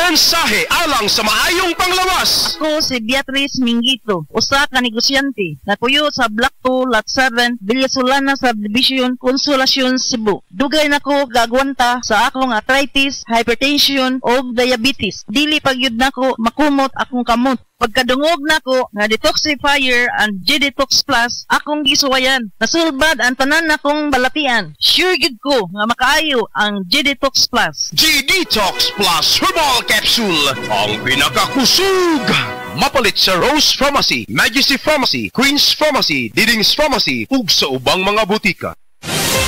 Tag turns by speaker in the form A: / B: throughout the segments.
A: Mensahe alang sa maayong panglawas.
B: Ako si Beatrice Mingito, usa ka negosyante, napuyo sa Block 2, Lot 7, Villasolana Subdivision, Consolacion, Cebu. Dugay nako gagwanta sa akong arthritis, hypertension o diabetes. Dili pagyud nako makumot akong kamot. Pagkadungog nako nga detoxifier and G-Detox Plus, akong gisuwayan. Nasulbad ang tanan nakong balatian. Sure gid ko nga makaayo ang G-Detox Plus.
A: G-Detox Plus Herbal Capsule, ang pinakakusog. Mapalit sa Rose Pharmacy, Majesty Pharmacy, Queen's Pharmacy, Diding's Pharmacy, ug sa ubang mga butika.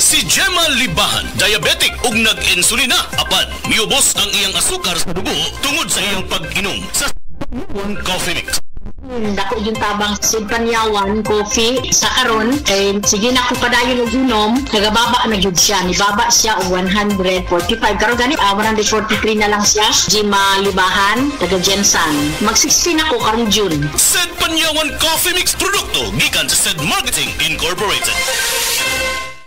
C: Si Gemma Libahan, diabetic ug nag-insulina. Apan, miubos ang iyang asukar sa dugo tungod sa iyang pag-inom sa coffee mix.
D: Dako yung tabang Panyawan coffee sa karon kay sige na ko padayon og inom nagababa na gyud siya nibaba siya og 145 karon gani 143 na lang siya. Gemma Libahan taga Jensan mag 16 ako karong June.
C: Sed Panyawan coffee mix produkto gikan sa Sed Marketing Incorporated.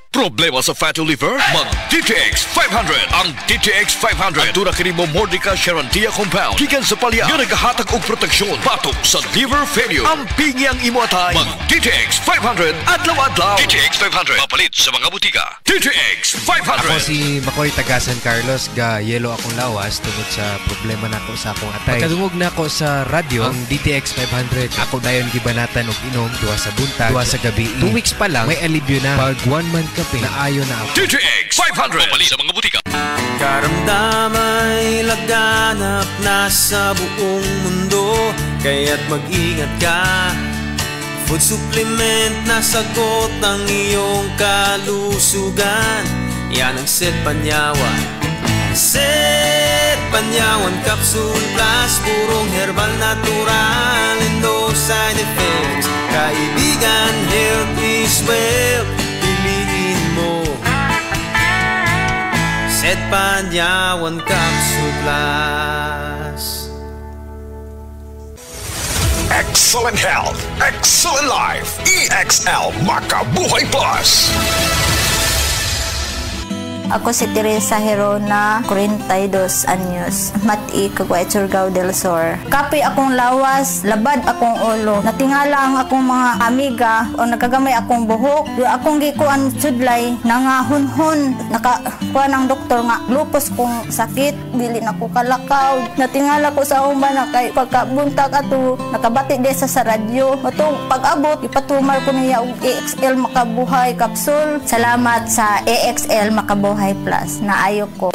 C: Problema sa fatty liver? Mag DTX 500. Ang DTX 500 aduna kini mo Mordica Charantia compound gikan sa palya nga nagahatag og proteksyon batok sa liver failure. Ang pingyang imo atay. Mag DTX 500 adlaw-adlaw. DTX 500 mapalit sa mga butika. DTX 500.
E: Ako si Makoy taga San Carlos, ga yelo akong lawas tungod sa problema nako sa akong atay. Pagkadungog nako sa radyo ang DTX 500 ako dayon gibanatan og inom duha sa buntag, duha sa gabi. 2 weeks pa lang may alibyo na. Pag 1 month ka naayo na ako.
C: DTX 500 mapalit sa mga butika.
F: Karamdamay laganap na sa buong mundo, kaya't mag-ingat ka. Food supplement na sagot ang iyong kalusugan. Yan ang Sed Panyawan. Sed Panyawan Capsule Plus, purong herbal natural and no side effects. Kaibigan, health is wealth. Piliin mo Sed Panyawan Capsule Plus.
G: Excellent health, excellent life. EXL Makabuhay Plus.
H: Ako si Teresa Herona, 42 anyos, Mati, Caguay, Surigao del Sur. Kapoy akong lawas, labad akong ulo. Natingala ang akong mga amiga o nagagamay akong buhok. Yung akong gikuan sudlay, nangahunhon. Nakakuha ng doktor nga, lupus kong sakit, dili na ko kalakaw. Natingala ko sa umba na kay pagkabuntag ato, nakabati desa sa radyo. Atong pag-abot, ipatumar ko niya og EXL Makabuhay Capsule. Salamat sa EXL Makabuhay Plus na ayok ko.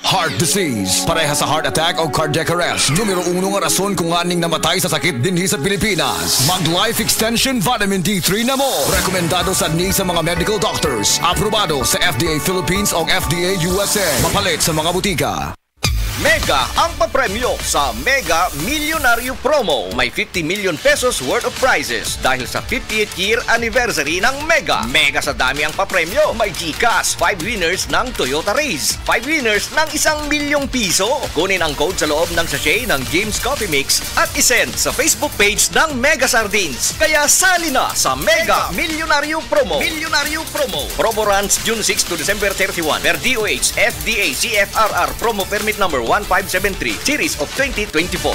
G: Heart disease, pareha sa heart attack o cardiac arrest. Numero 1 nga rason kung aning namatay sa sakit dinhi sa Pilipinas. Mag Life Extension Vitamin D3 na mo. Rekomendado sa ni sa mga medical doctors. Aprobado sa FDA Philippines o FDA USA. Mapalit sa mga butika.
C: Mega ang papremyo sa Mega Millionario Promo. May 50 million pesos worth of prizes dahil sa 58th year anniversary ng Mega. Mega sa dami ang papremyo. May GCash, 5 winners ng Toyota Race, 5 winners ng 1 milyong piso. Kunin ang code sa loob ng sachet ng James Coffee Mix at isend sa Facebook page ng Mega Sardines. Kaya sali na sa Mega Millionario Promo. Millionario Promo. Promo runs June 6 to December 31. Per DOH, FDA, CFRR Promo Permit Number 1573 Series of 2024.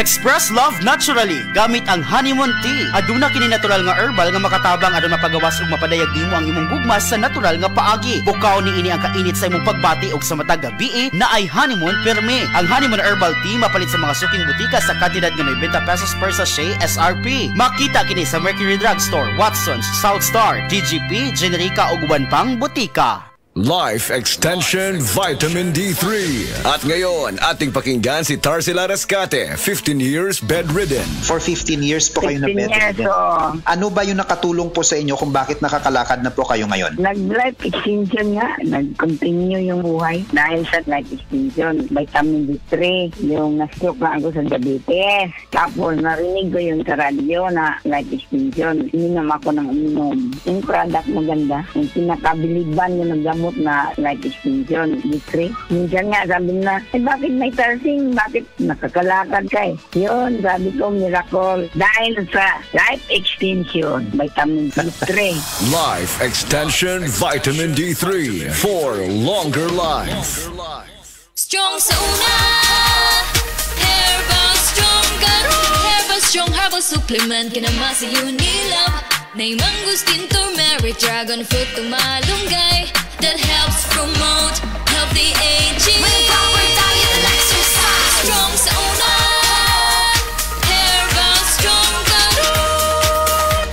I: Express love naturally gamit ang honeymoon tea. Aduna kini natural nga herbal nga makatabang adun mapagawas ug mapadayag nimo ang imong gugma sa natural nga paagi. Bukaw ni ini ang kainit sa imong pagbati ug sa matag gabi na ay honeymoon perme. Ang honeymoon herbal tea mapalit sa mga suking butika sa kantidad nga 90 pesos per sachet SRP. Makita kini sa Mercury Drugstore, Watsons, South Star, DGP, Generica ug uban pang butika.
G: Life Extension Vitamin D3. At ngayon, ating pakinggan si Tarsila Rescate, 15 years bedridden.
J: For 15 years po kayo na bedridden. Ano ba yung nakatulong po sa inyo kung bakit nakakalakad na po kayo ngayon?
K: Nag-life extension nga. Nag-continue yung buhay dahil sa life extension. Vitamin D3, yung na-stroke na ako sa diabetes. Tapos narinig ko yung sa radyo na life extension. Ininom ako ng uminom. Yung product maganda. Yung pinakabiliban yung nagdamo gamot na life extension, D3. Minsan nga sabi na, bakit may tarsing? Bakit nakakalakad ka eh? Yun, sabi ko, miracle. Dahil sa life extension, vitamin D3.
G: Life Extension Vitamin D3 for longer life.
L: Strong sa una, Herbal Strong karon. Herbal Strong Herbal Supplement kinama sa Unilab. Nay mangustin, turmeric, dragon fruit, tumalunggay that helps promote healthy aging. With a proper diet and exercise. Strong sa una, Herbal Strong karon.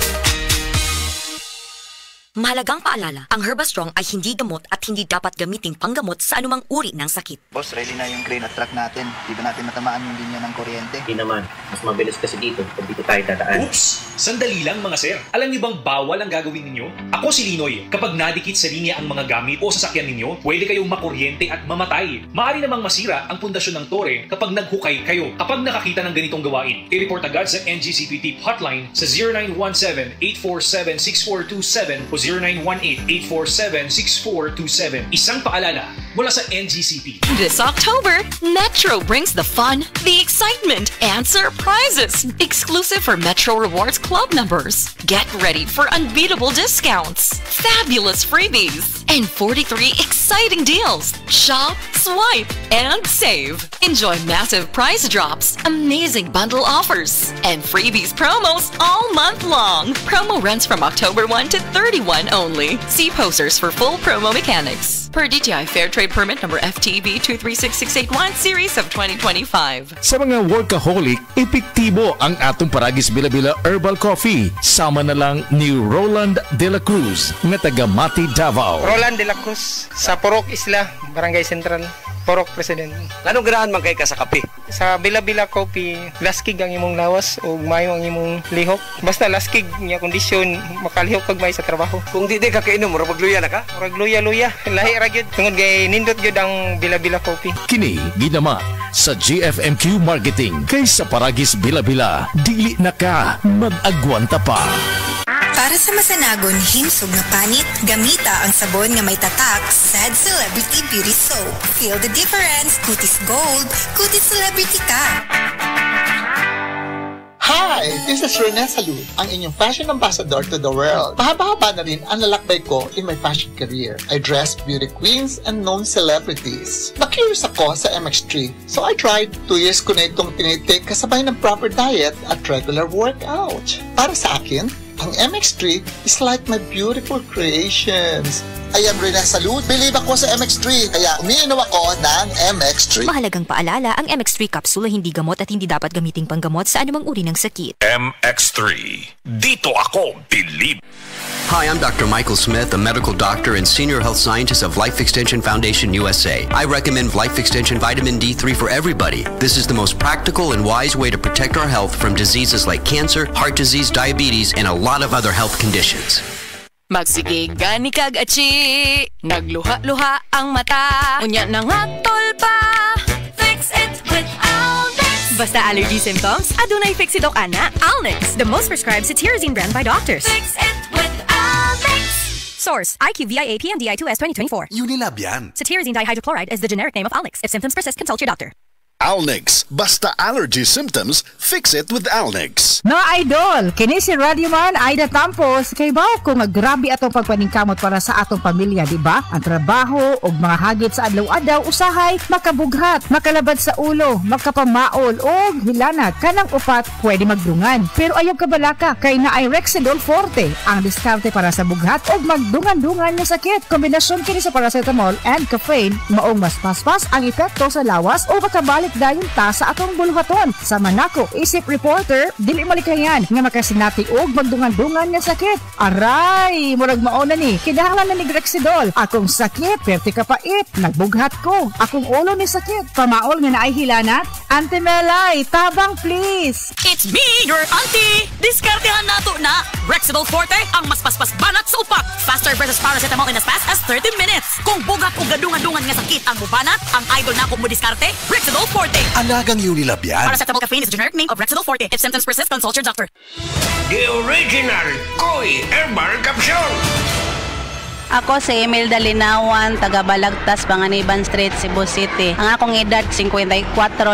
M: Mahalagang paalala, ang Herbastrong ay hindi gamot at hindi dapat gamiting panggamot sa anumang uri ng sakit.
J: Boss, ready na yung crane at truck natin. Di ba natin matamaan yung linya ng kuryente?
N: Hindi naman. Mas mabilis kasi dito kung dito tayo dadaan.
O: Oops! Sandali lang mga sir. Alam niyo bang bawal ang gagawin ninyo? Ako si Linoy. Kapag nadikit sa linya ang mga gamit o sasakyan ninyo, pwede kayong makuryente at mamatay. Maaari namang masira ang pundasyon ng tore kapag naghukay kayo. Kapag nakakita ng ganitong gawain, i-report agad sa NGCP Tip Hotline sa 0917-847-6427 o 0918-847-6427. Isang paalala mula sa NGCP.
P: This October, Metro brings the fun, the excitement, and surprises exclusive for Metro Rewards Club members. Get ready for unbeatable discounts, fabulous freebies, and 43 exciting deals. Shop, swipe, and save. Enjoy massive price drops, amazing bundle offers, and freebies promos all month long. Promo runs from October 1 to 31 only. See posters for full promo mechanics. Per DTI Fair Trade Permit number FTB 236681 series of 2025.
Q: Sa mga workaholic, epektibo ang atong Paragis Bila-Bila Herbal Coffee. Sama na lang ni Roland De La Cruz nga taga Mati, Davao.
R: Roland De La Cruz sa Purok Isla, Barangay Central. Porok President.
C: Anong ganahan man kay ka sa kape?
R: Sa Bila-Bila Coffee, laskig ang imong lawas o mayo ang imong lihok. Basta laskig niya kondisyon, makalihok kag may sa trabaho.
C: Kung di ka kainom, mura magluya na ka?
R: Mura luya-luya. Lahi ra gyud. Tungod kay nindot gyud ang Bila-Bila Coffee.
Q: Kini ginama sa GFMQ Marketing kay sa Paragis Bila-Bila. Dili na ka mag-agwanta pa.
S: Para sa masanagon himsog nga panit, gamita ang sabon nga may tatak Sad Celebrity Beauty Soap. Feel the difference. Kutis Gold, kutis celebrity ka.
T: Hi! This is Rene Salud, ang inyong fashion ambassador to the world. Mahaba-haba na rin ang lalakbay ko in my fashion career. I dressed beauty queens and known celebrities. Na-curious ako sa MX3, so I tried. 2 years ko na itong tinitake kasabay ng proper diet at regular workout. Para sa akin, ang MX3 is like my beautiful creations. I am Rene Salud. Believe ako sa MX3, kaya umiinom ako ng MX3.
M: Mahalagang paalala, ang MX3 capsule hindi gamot at hindi dapat gamiting panggamot sa anumang uri ng sakit.
G: MX3. Dito ako believe.
U: Hi, I'm Dr. Michael Smith, a medical doctor and senior health scientist of Life Extension Foundation USA. I recommend Life Extension Vitamin D3 for everybody. This is the most practical and wise way to protect our health from diseases like cancer, heart disease, diabetes, and a lot of other health conditions.
P: Magsigig gani kag achi, nagluha-luha ang mata, unya nang hatol pa. Fix it with Alnex.
V: Basta allergy symptoms, adunay fix it ana. Alnex, the most prescribed cetirizine brand by doctors.
P: Fix it with Alnex.
V: Source, IQVIA PMDI2S 2024.
G: Unilab yan.
V: Cetirizine dihydrochloride is the generic name of Alnex. If symptoms persist, consult your doctor.
G: Alnex. Basta allergy symptoms, fix it with Alnex.
W: No idol, kini si Radio Man Aida Tampos kay bao kung grabe atong pagpaningkamot para sa atong pamilya, di ba? Ang trabaho ug mga hagit sa adlaw-adlaw usahay makabughat, makalabad sa ulo, makapamaol ug hilanat kanang upat pwede magdungan. Pero ayaw kabalaka kay naay Rexidol Forte ang diskarte para sa bughat ug magdungan-dungan nga sakit. Kombinasyon kini sa paracetamol and caffeine maong mas paspas ang epekto sa lawas o makabalik dayon ta sa atong bulhaton. Sa manako, isip reporter, dili malikayan nga makasinati og magdungan-dungan nga sakit. Aray, murag mauna ni. Kinahanglan na ni Rexidol. Akong sakit, perti kapait, nagbughat ko. Akong ulo ni sakit, pamaol nga naay hilanat. Auntie Melay, tabang please.
P: It's me, your auntie. Diskartehan nato na. Rexidol Forte, ang mas paspas banat sa upak. Faster versus paracetamol in as fast as 30 minutes. Kung bugat o gadungan-dungan nga sakit ang bubanat, ang idol na kung mo diskarte, Rexidol Forte.
G: Alagang Unilab yan.
P: Paracetamol caffeine is the generic name of Rexidol Forte. If symptoms persist, consult your doctor.
X: The original Koi Herbal Capsule.
A: Ako si Imelda Linawan, taga Balagtas, Panganiban Street, Cebu City. Ang akong edad 54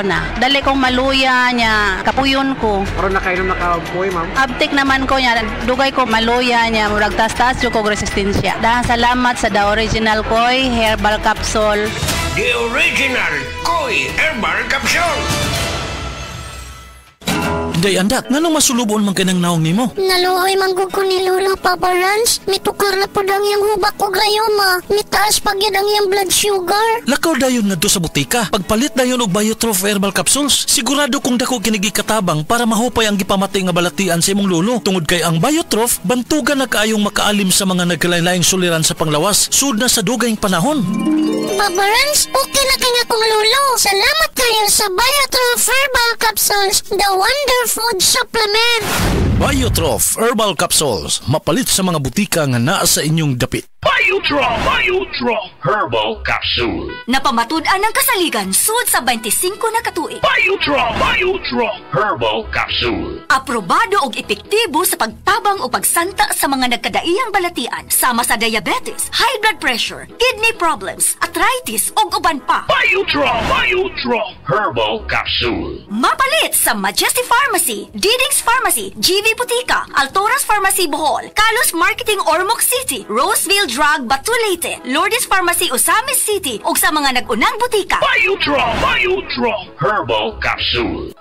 A: na. Dali kong maluya niya, kapuyon ko.
B: Karon na kayo nakabuhay, ma'am?
A: Abtik naman ko niya, dugay ko maluya niya, murag tas-tas yung kong resistensya. Dahil salamat sa The Original Koi Herbal Capsule.
D: The Original Koi Herbal Capsule.
X: Day andak, nganong masulubon man kanang naong nimo?
Y: Naluoy manggug ko ni Lolo Papa Rans. Mitukar na po ang iyang hubak ko gayoma. Mitaas pag yan ang iyang blood sugar.
X: Lakaw dayon na do sa butika. Pagpalit dayon og Biotrof Herbal Capsules, sigurado kung dako kinigi katabang para mahupay ang gipamatay nga balatian sa imong lolo. Tungod kay ang Biotrof, bantugan na kaayong makaalim sa mga nagkalain-laing suliran sa panglawas, sud na sa dugayng panahon.
Y: Papa Rans, okay na kaya kong lolo. Salamat kayo sa Biotrof Herbal Capsules, the wonder food supplement.
X: Biotrof Herbal Capsules, mapalit sa mga butika nga naa sa inyong dapit.
D: Biotrof Herbal Capsule.
M: Napamatud-an ang kasaligan sud sa 25 na katuig.
D: Biotrof Herbal Capsule.
M: Aprobado og epektibo sa pagtabang o pagsanta sa mga nagkadaiyang balatian sama sa diabetes, high blood pressure, kidney problems, arthritis ug uban pa.
D: Biotrof Herbal Capsule.
M: Mapalit sa Majesty Pharmacy, Diding's Pharmacy, GV Butika, Altoras Pharmacy Bohol, Kalos Marketing Ormoc City, Roseville Drug Batulete, Lourdes Pharmacy Osamis City ug sa mga nag-unang butika.
D: Biotrof Herbal Capsule.